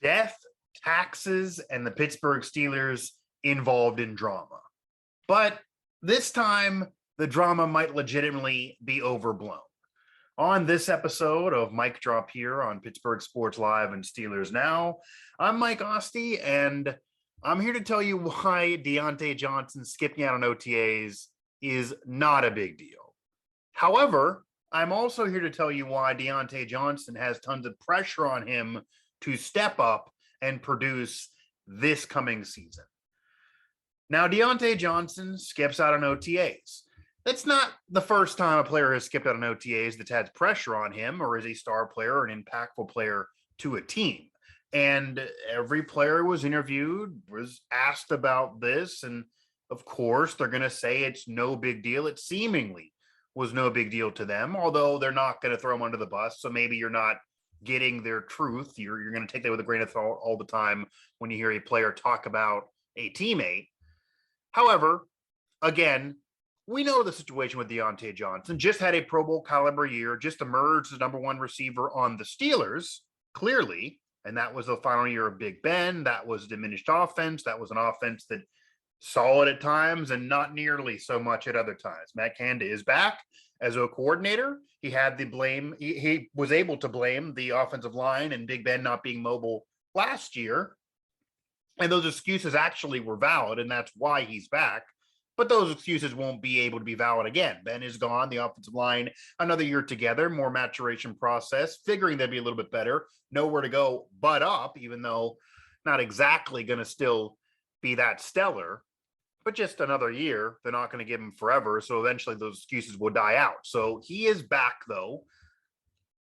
Death, taxes, and the Pittsburgh Steelers involved in drama. But this time, the drama might legitimately be overblown. On this episode of Mike Drop here on Pittsburgh Sports Live and Steelers Now, I'm Mike Asti, and I'm here to tell you why Diontae Johnson skipping out on OTAs is not a big deal. However, I'm also here to tell you why Diontae Johnson has tons of pressure on him to step up and produce this coming season. Now, Diontae Johnson skips out on OTAs. That's not the first time a player has skipped out on OTAs that's had pressure on him or is a star player or an impactful player to a team. And every player was interviewed, was asked about this. And of course, they're going to say it's no big deal. It seemingly was no big deal to them, although they're not going to throw him under the bus. So maybe you're not getting their truth. You're going to take that with a grain of salt all the time when you hear a player talk about a teammate. However, again, we know the situation with Diontae Johnson. Just had a Pro Bowl caliber year, just emerged as number one receiver on the Steelers, clearly. And that was the final year of Big Ben. That was diminished offense. That was an offense that solid at times and not nearly so much at other times. Matt Canada is back as a coordinator. He had the blame. He was able to blame the offensive line and Big Ben not being mobile last year. And those excuses actually were valid, and that's why he's back. But those excuses won't be able to be valid again. Ben is gone, the offensive line, another year together, more maturation process, figuring they'd be a little bit better, nowhere to go but up, even though not exactly going to still be that stellar, but just another year. They're not going to give him forever, so eventually those excuses will die out. So he is back, though.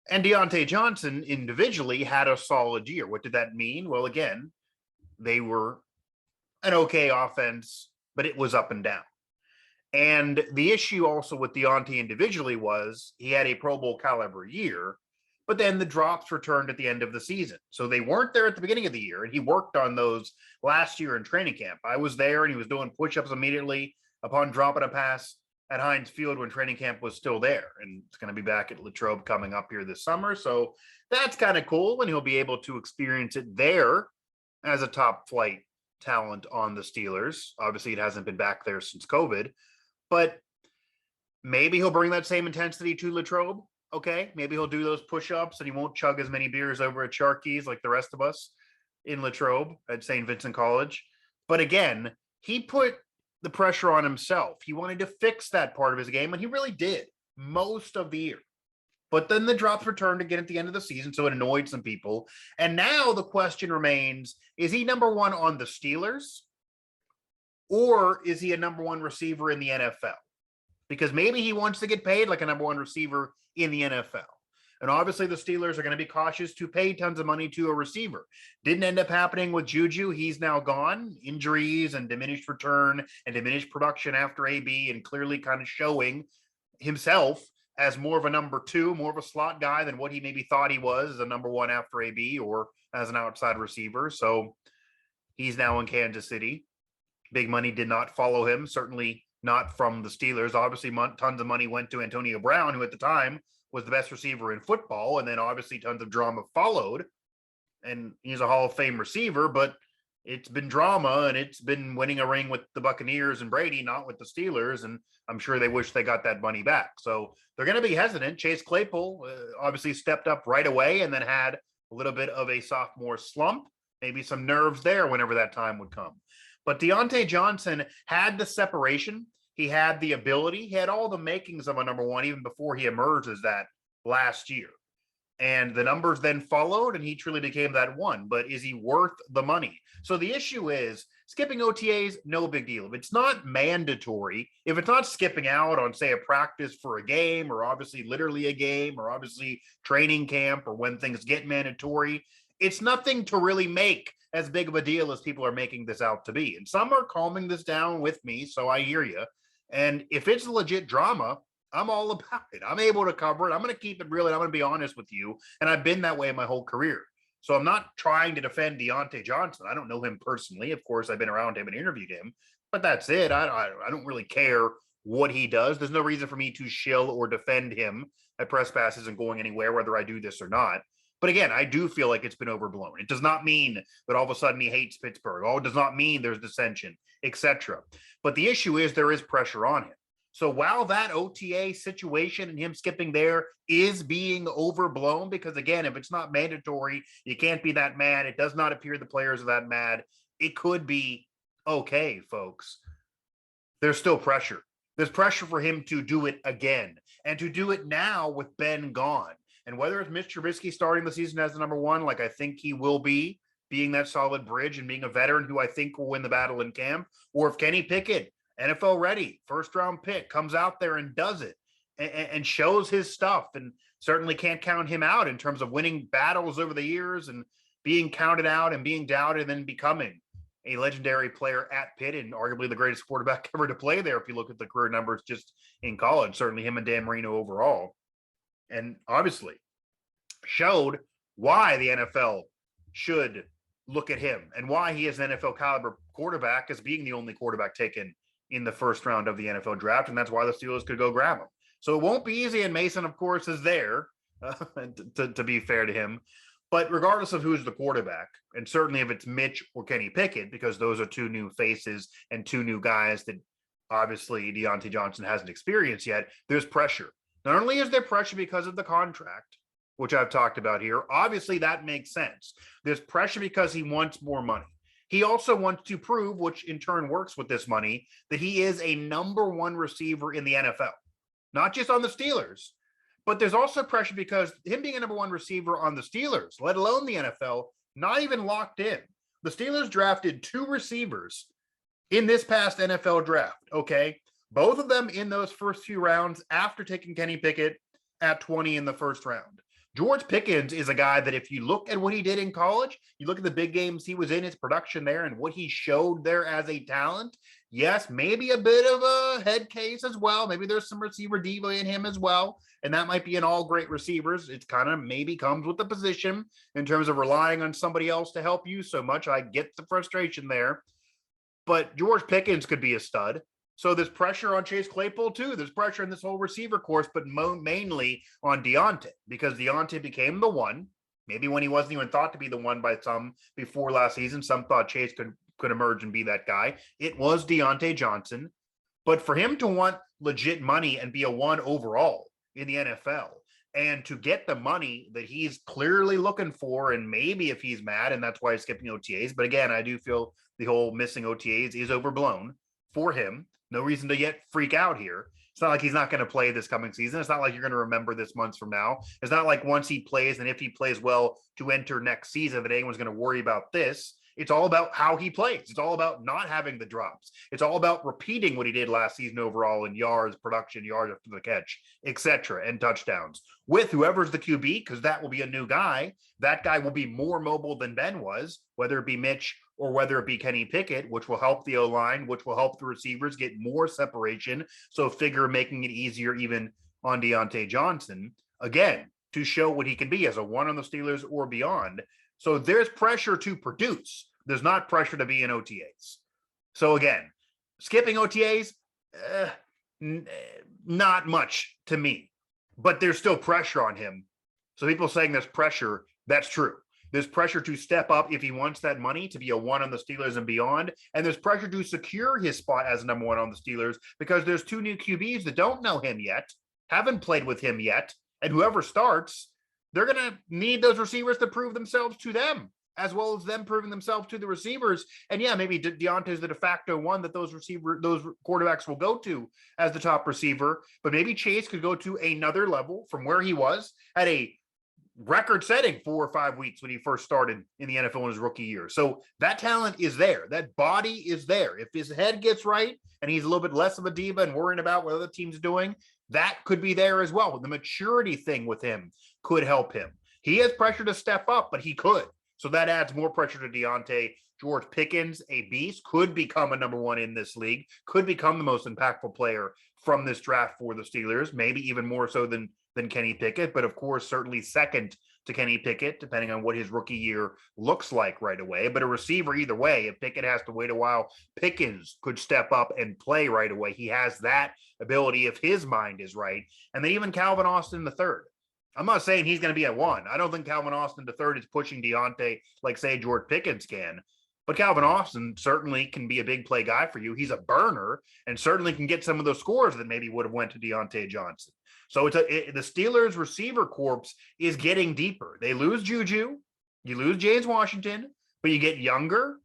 And Diontae Johnson individually had a solid year. What did that mean? Well, again, they were an okay offense, but it was up and down. And the issue also with Diontae individually was he had a Pro Bowl caliber year, but then the drops returned at the end of the season. So they weren't there at the beginning of the year, and he worked on those last year in training camp. I was there, and he was doing push-ups immediately upon dropping a pass at Heinz Field when training camp was still there. And it's going to be back at Latrobe coming up here this summer. So that's kind of cool, and he'll be able to experience it there as a top flight talent on the Steelers. Obviously, it hasn't been back there since COVID, but maybe he'll bring that same intensity to Latrobe. Okay, maybe he'll do those push-ups and he won't chug as many beers over at Sharky's like the rest of us in Latrobe at St. Vincent College. But again, he put the pressure on himself. He wanted to fix that part of his game, and he really did most of the year. But then the drops returned again at the end of the season, so it annoyed some people. And now the question remains, is he number one on the Steelers, or is he a number one receiver in the NFL? Because maybe he wants to get paid like a number one receiver in the NFL. And obviously the Steelers are going to be cautious to pay tons of money to a receiver. Didn't end up happening with Juju. He's now gone. Injuries and diminished return and diminished production after AB, and clearly kind of showing himself as more of a number two, more of a slot guy than what he maybe thought he was as a number one after AB or as an outside receiver. So he's now in Kansas City. Big money did not follow him, certainly not from the Steelers. Obviously, tons of money went to Antonio Brown, who at the time was the best receiver in football. And then obviously tons of drama followed. And he's a Hall of Fame receiver, but it's been drama, and it's been winning a ring with the Buccaneers and Brady, not with the Steelers. And I'm sure they wish they got that money back. So they're going to be hesitant. Chase Claypool obviously stepped up right away and then had a little bit of a sophomore slump, maybe some nerves there whenever that time would come. But Diontae Johnson had the separation. He had the ability. He had all the makings of a number one even before he emerged as that last year. And the numbers then followed, and he truly became that one. But is he worth the money? So the issue is skipping OTAs, no big deal. If it's not mandatory, if it's not skipping out on, say, a practice for a game, or obviously literally a game, or obviously training camp, or when things get mandatory, it's nothing to really make as big of a deal as people are making this out to be. And some are calming this down with me, so I hear you. And if it's legit drama, I'm all about it. I'm able to cover it. I'm going to keep it real, and I'm going to be honest with you. And I've been that way my whole career. So I'm not trying to defend Diontae Johnson. I don't know him personally. Of course, I've been around him and interviewed him, but that's it. I don't really care what he does. There's no reason for me to shill or defend him. My press pass isn't going anywhere, whether I do this or not. But again, I do feel like it's been overblown. It does not mean that all of a sudden he hates Pittsburgh. Oh, it does not mean there's dissension, etc. But the issue is there is pressure on him. So while that OTA situation and him skipping there is being overblown, because again, if it's not mandatory, you can't be that mad. It does not appear the players are that mad. It could be okay, folks. There's still pressure. There's pressure for him to do it again and to do it now with Ben gone. And whether it's Mitch Trubisky starting the season as the number one, like I think he will be, being that solid bridge and being a veteran who I think will win the battle in camp, or if Kenny Pickett, NFL ready, first round pick, comes out there and does it and shows his stuff, and certainly can't count him out in terms of winning battles over the years and being counted out and being doubted and then becoming a legendary player at Pitt and arguably the greatest quarterback ever to play there if you look at the career numbers just in college, certainly him and Dan Marino overall. And obviously showed why the NFL should look at him and why he is an NFL caliber quarterback as being the only quarterback taken in the first round of the NFL draft. And that's why the Steelers could go grab him. So it won't be easy. And Mason, of course, is there to be fair to him. But regardless of who's the quarterback, and certainly if it's Mitch or Kenny Pickett, because those are two new faces and two new guys that obviously Diontae Johnson hasn't experienced yet, there's pressure. Not only is there pressure because of the contract, which I've talked about here, obviously that makes sense. There's pressure because he wants more money. He also wants to prove, which in turn works with this money, that he is a number one receiver in the NFL, not just on the Steelers. But there's also pressure because him being a number one receiver on the Steelers, let alone the NFL, not even locked in. The Steelers drafted two receivers in this past NFL draft, okay? Both of them in those first few rounds after taking Kenny Pickett at 20 in the first round. George Pickens is a guy that if you look at what he did in college, you look at the big games he was in, his production there and what he showed there as a talent, yes, maybe a bit of a head case as well. Maybe there's some receiver diva in him as well. And that might be in all great receivers. It kind of maybe comes with the position in terms of relying on somebody else to help you so much. I get the frustration there. But George Pickens could be a stud. So there's pressure on Chase Claypool too. There's pressure in this whole receiver course, but mainly on Diontae, because Diontae became the one. Maybe when he wasn't even thought to be the one by some before last season, some thought Chase could emerge and be that guy. It was Diontae Johnson. But for him to want legit money and be a one overall in the NFL, and to get the money that he's clearly looking for, and maybe if he's mad and that's why he's skipping OTAs. But again, I do feel the whole missing OTAs is overblown for him. No reason to yet freak out here. It's not like he's not going to play this coming season. It's not like you're going to remember this months from now. It's not like once he plays and if he plays well to enter next season that anyone's going to worry about this. It's all about how he plays. It's all about not having the drops. It's all about repeating what he did last season overall in yards, production, yards after the catch, etc., and touchdowns. With whoever's the QB, because that will be a new guy. That guy will be more mobile than Ben was, whether it be Mitch or whether it be Kenny Pickett, which will help the O-line, which will help the receivers get more separation. So figure making it easier even on Diontae Johnson, again, to show what he can be as a one on the Steelers or beyond. So there's pressure to produce. There's not pressure to be in OTAs. So again, skipping OTAs, not much to me, but there's still pressure on him. So people saying there's pressure, that's true. There's pressure to step up if he wants that money to be a one on the Steelers and beyond. And there's pressure to secure his spot as number one on the Steelers because there's two new QBs that don't know him yet, haven't played with him yet. And whoever starts, they're going to need those receivers to prove themselves to them, as well as them proving themselves to the receivers. And yeah, maybe Diontae is the de facto one that those quarterbacks will go to as the top receiver, but maybe Chase could go to another level from where he was at a record-setting 4 or 5 weeks when he first started in the NFL in his rookie year. So that talent is there. That body is there. If his head gets right and he's a little bit less of a diva and worrying about what other teams are doing, that could be there as well. The maturity thing with him could help him. He has pressure to step up, but he could. So that adds more pressure to Diontae. George Pickens, a beast, could become a number one in this league, could become the most impactful player from this draft for the Steelers, maybe even more so than Kenny Pickett, but of course, certainly second to Kenny Pickett, depending on what his rookie year looks like right away. But a receiver either way, if Pickett has to wait a while, Pickens could step up and play right away. He has that ability if his mind is right. And then even Calvin Austin III. I'm not saying he's going to be at 1. I don't think Calvin Austin III is pushing Diontae like, say, George Pickens can. But Calvin Austin certainly can be a big play guy for you. He's a burner and certainly can get some of those scores that maybe would have went to Diontae Johnson. So the Steelers receiver corps is getting deeper. They lose Juju, you lose James Washington, but you get younger.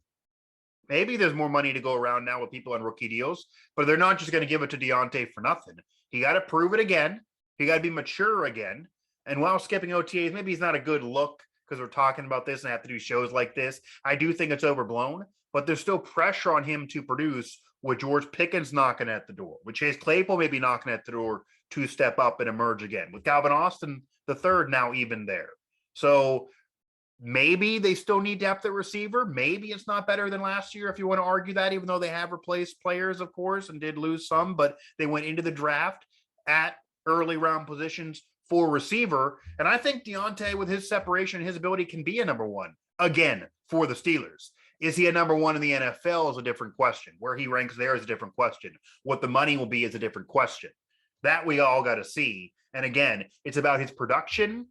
Maybe there's more money to go around now with people on rookie deals, but they're not just going to give it to Diontae for nothing. He got to prove it again. He got to be mature again. And while skipping OTAs, maybe he's not a good look because we're talking about this and have to do shows like this. I do think it's overblown, but there's still pressure on him to produce with George Pickens knocking at the door, with Chase Claypool maybe knocking at the door to step up and emerge again, with Calvin Austin III now even there. So maybe they still need depth at receiver. Maybe it's not better than last year if you want to argue that, even though they have replaced players, of course, and did lose some, but they went into the draft at early round positions for receiver. And I think Diontae, with his separation, his ability, can be a number 1 again for the Steelers. Is he a number 1 in the NFL is a different question. Where he ranks there is a different question. What the money will be is a different question. That we all got to see. And again, it's about his production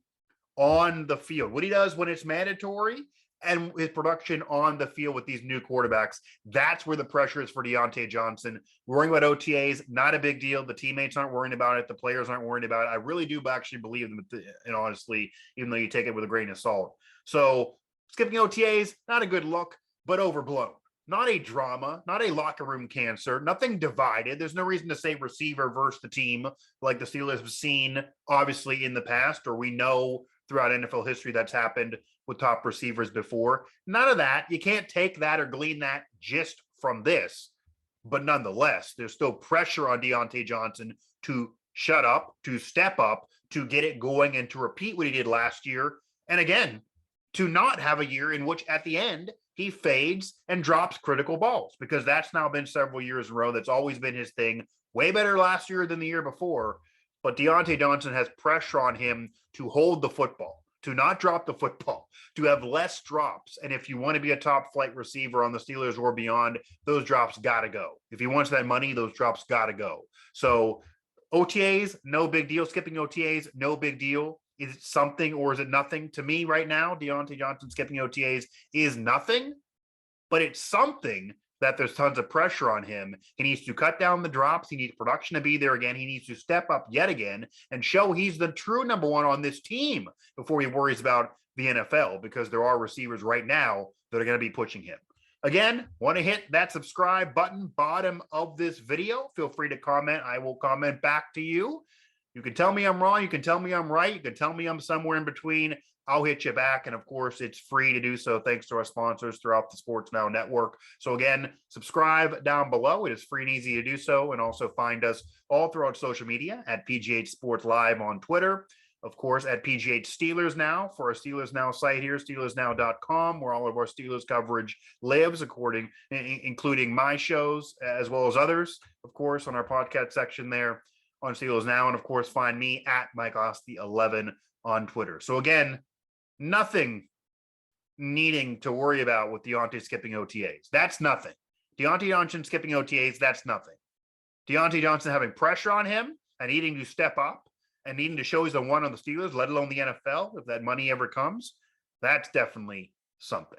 on the field, what he does when it's mandatory, and his production on the field with these new quarterbacks. That's where the pressure is for Diontae Johnson. Worrying about OTAs, not a big deal. The teammates aren't worrying about it. The players aren't worried about it. I really do actually believe them, and honestly, even though you take it with a grain of salt. So skipping OTAs, not a good look, but overblown. Not a drama, not a locker room cancer, nothing divided. There's no reason to say receiver versus the team like the Steelers have seen, obviously, in the past, or we know throughout NFL history that's happened with top receivers before. None of that. You can't take that or glean that just from this. But nonetheless, there's still pressure on Diontae Johnson to shut up, to step up, to get it going, and to repeat what he did last year. And again, to not have a year in which at the end he fades and drops critical balls, because that's now been several years in a row. That's always been his thing. Way better last year than the year before. But Diontae Johnson has pressure on him to hold the football, to not drop the football, to have less drops. And if you want to be a top flight receiver on the Steelers or beyond, those drops got to go. If he wants that money, those drops got to go. So OTAs, no big deal. Skipping OTAs, no big deal. Is it something or is it nothing? To me right now, Diontae Johnson skipping OTAs is nothing, but it's something that there's tons of pressure on him. He needs to cut down the drops. He needs production to be there again. He needs to step up yet again and show he's the true number 1 on this team before he worries about the NFL, because there are receivers right now that are going to be pushing him. Again, want to hit that subscribe button bottom of this video. Feel free to comment. I will comment back to you. You can tell me I'm wrong. You can tell me I'm right. You can tell me I'm somewhere in between. I'll hit you back. And of course, it's free to do so thanks to our sponsors throughout the Sports Now Network. So again, subscribe down below. It is free and easy to do so. And also find us all throughout social media at PGH Sports Live on Twitter. Of course, at PGH Steelers Now for our Steelers Now site here, SteelersNow.com, where all of our Steelers coverage lives, including my shows as well as others, of course, on our podcast section there on Steelers Now. And of course, find me at Mike Asti 11 on Twitter. So again, nothing needing to worry about with Diontae skipping OTAs. That's nothing. Diontae Johnson skipping OTAs, that's nothing. Diontae Johnson having pressure on him and needing to step up and needing to show he's the 1 on the Steelers, let alone the NFL, if that money ever comes, that's definitely something.